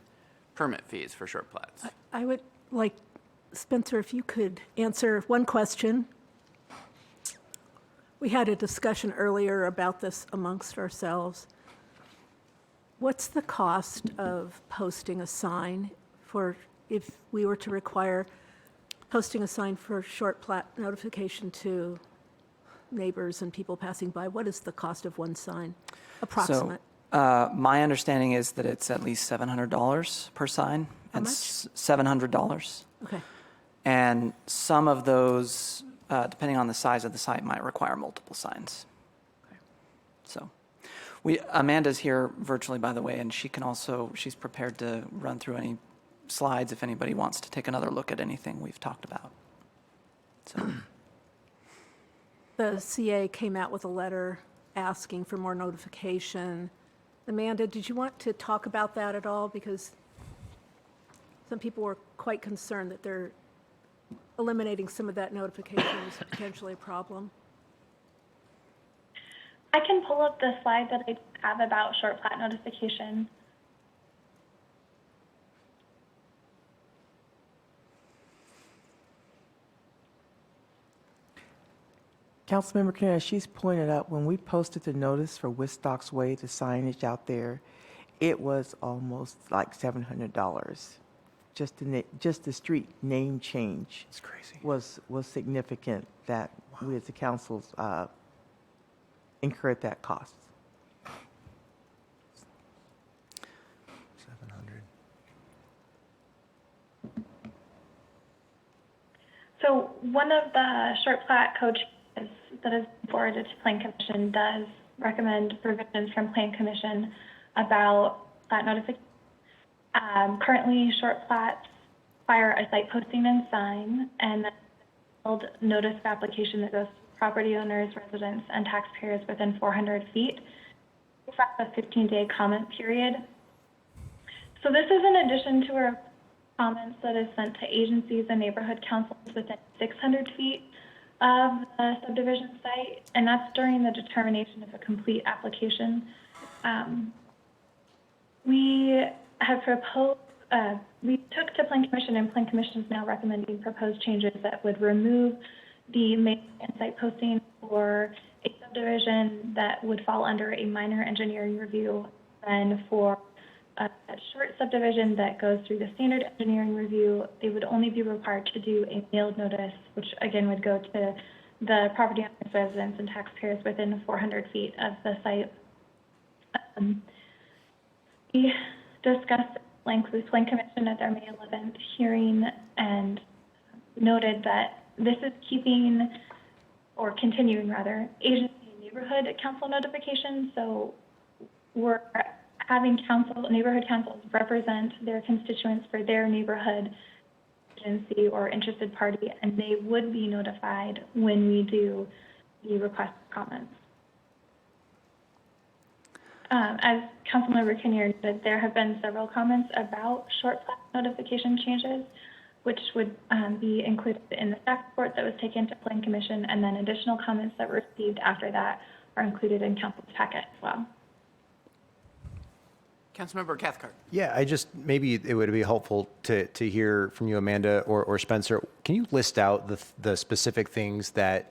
permit fees for short plats. I would like, Spencer, if you could answer one question. We had a discussion earlier about this amongst ourselves. What's the cost of posting a sign for, if we were to require posting a sign for short plat notification to neighbors and people passing by? What is the cost of one sign, approximate? So, my understanding is that it's at least $700 per sign. How much? $700. Okay. And some of those, depending on the size of the site, might require multiple signs. So Amanda's here virtually, by the way, and she's prepared to run through any slides if anybody wants to take another look at anything we've talked about. So, The CA came out with a letter asking for more notification. Amanda, did you want to talk about that at all? Because some people were quite concerned that they're eliminating some of that notification is potentially a problem. I can pull up the slide that I have about short plat notification. Councilmember Kennedy, as she's pointed out, when we posted the notice for Woodstocks Way, the signage out there, it was almost like $700. Just the street name change. It's crazy. Was significant that we as the councils incurred that cost. 700. So one of the short plat code changes that is forwarded to Plan Commission does recommend provisions from Plan Commission about plat notification. Currently, short plats require a site posting and sign, and then a notice of application that goes to property owners, residents, and taxpayers within 400 feet. A 15-day comment period. So this is in addition to our comments that is sent to agencies and neighborhood councils within 600 feet of the subdivision site, and that's during the determination of a complete application. We have proposed, we took to Plan Commission, and Plan Commission is now recommending proposed changes that would remove the main and site posting for a subdivision that would fall under a minor engineering review, and for a short subdivision that goes through the standard engineering review, they would only be required to do a mailed notice, which again would go to the property owners, residents, and taxpayers within 400 feet of the site. We discussed at length with Plan Commission at their May 11th hearing and noted that this is keeping, or continuing rather, agency and neighborhood council notifications. So we're having neighborhood councils represent their constituents for their neighborhood agency or interested party, and they would be notified when we do the request for comments. As Councilmember Kinnear said, there have been several comments about short plat notification changes, which would be included in the staff report that was taken to Plan Commission, and then additional comments that were received after that are included in council's packet as well. Councilmember Cathcart. Yeah, maybe it would be helpful to hear from you, Amanda or Spencer. Can you list out the specific things that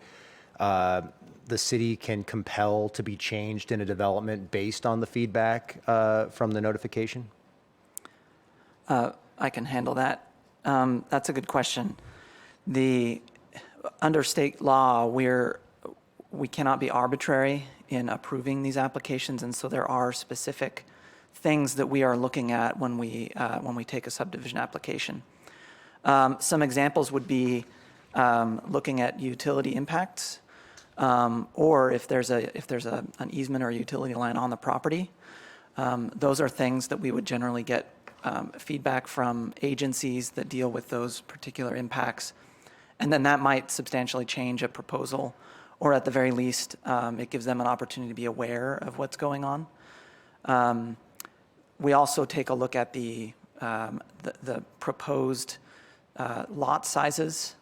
the city can compel to be changed in a development based on the feedback from the notification? I can handle that. That's a good question. Under state law, we cannot be arbitrary in approving these applications, and so there are specific things that we are looking at when we take a subdivision application. Some examples would be looking at utility impacts, or if there's an easement or a utility line on the property. Those are things that we would generally get feedback from agencies that deal with those particular impacts, and then that might substantially change a proposal, or at the very least, it gives them an opportunity to be aware of what's going on. We also take a look at the proposed lot sizes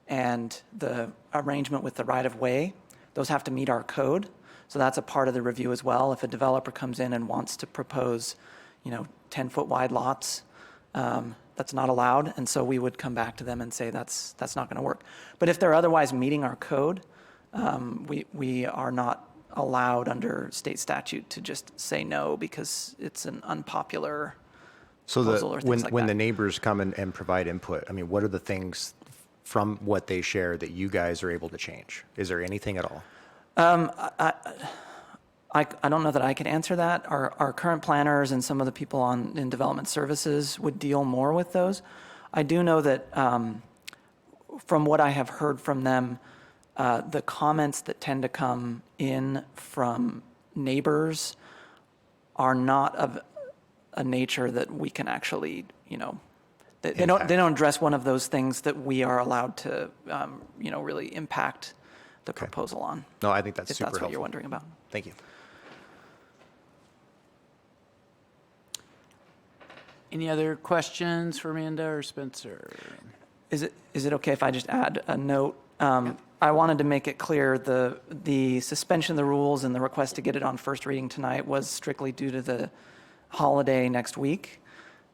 and the arrangement with the right-of-way. Those have to meet our code, so that's a part of the review as well. If a developer comes in and wants to propose, 10-foot wide lots, that's not allowed, and so we would come back to them and say that's not going to work. But if they're otherwise meeting our code, we are not allowed under state statute to just say no because it's an unpopular proposal or things like when that. the neighbors come and provide input, I mean, what are the things from what they share that you guys are able to change? Is there anything at all? I don't know that I can answer that. Our current planners and some of the people in development services would deal more with those. I do know that from what I have heard from them, the comments that tend to come in from neighbors are not of a nature that we can actually, they don't address one of those things that we are allowed to, really impact the proposal on. No, I think that's if super that's what you're helpful. wondering about. Thank you. Any other questions for Amanda or Spencer? Is it okay if I just add a note? I wanted to make it clear the suspension of the rules and the request to get it on first reading tonight was strictly due to the holiday next week.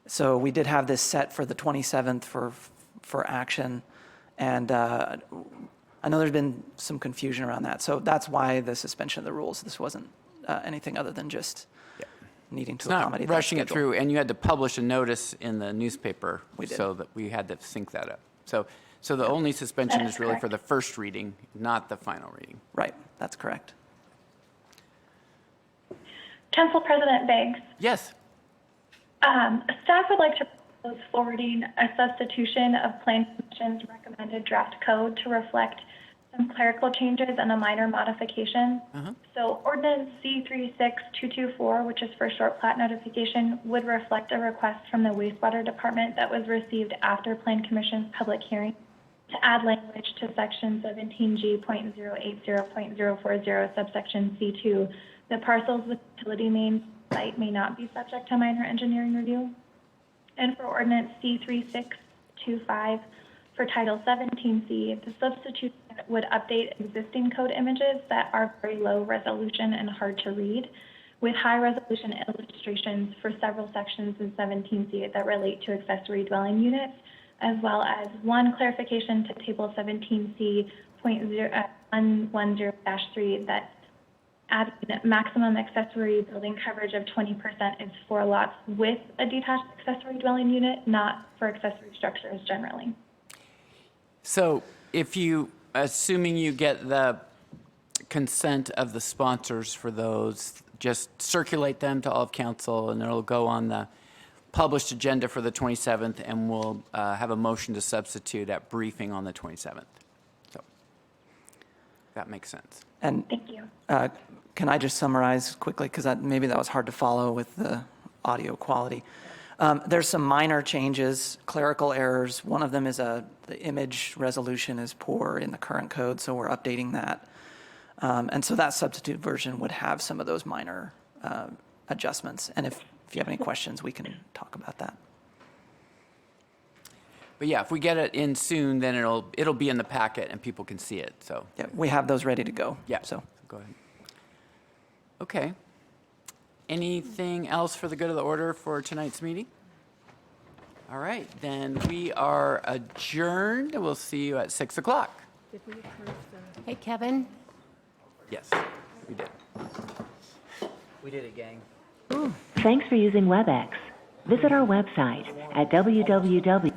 So we did have this set for the 27th for action, and I know there's been some confusion around that. So that's why the suspension of the rules. This wasn't anything other than just needing to It's not accommodate that rushing it schedule. through, and you had to publish a notice in the newspaper. We did. So that we had to sync that up. So the only suspension That is is really for correct. the first reading, not the final reading. Right, that's correct. Council President Biggs, Yes. staff would like to propose forwarding a substitution of Plan Commission's recommended draft code to reflect some clerical changes and a minor modification. So Ordinance C36224, which is for short plat notification, would reflect a request from the wastewater department that was received after Plan Commission's public hearing to add language to section 17G.080.040 subsection C2. The parcels with utility main site may not be subject to minor engineering review. And for Ordinance C3625, for Title 17C, the substitution would update existing code images that are very low resolution and hard to read with high resolution illustrations for several sections in 17C that relate to accessory dwelling units, as well as one clarification to Table 17C.110-3 that adding maximum accessory building coverage of 20% is for lots with a detached accessory dwelling unit, not for accessory structures generally. So if you, assuming you get the consent of the sponsors for those, just circulate them to all of council, and it'll go on the published agenda for the 27th, and we'll have a motion to substitute at briefing on the 27th. So that makes sense. And Thank you. can I just summarize quickly, because maybe that was hard to follow with the audio quality. There's some minor changes, clerical errors. One of them is the image resolution is poor in the current code, so we're updating that. And so that substitute version would have some of those minor adjustments. And if you have any questions, we can talk about that. But yeah, if we get it in soon, then it'll be in the packet and people can see it. So Yeah, we have those ready to go. yeah, So go ahead. Okay. Anything else for the good of the order for tonight's meeting? All right, then we are adjourned. We'll see you at 6 o'clock. Did we approve the? Hey, Kevin? Yes, we did. We did it, gang. Thanks for using WebEx. Visit our website at www.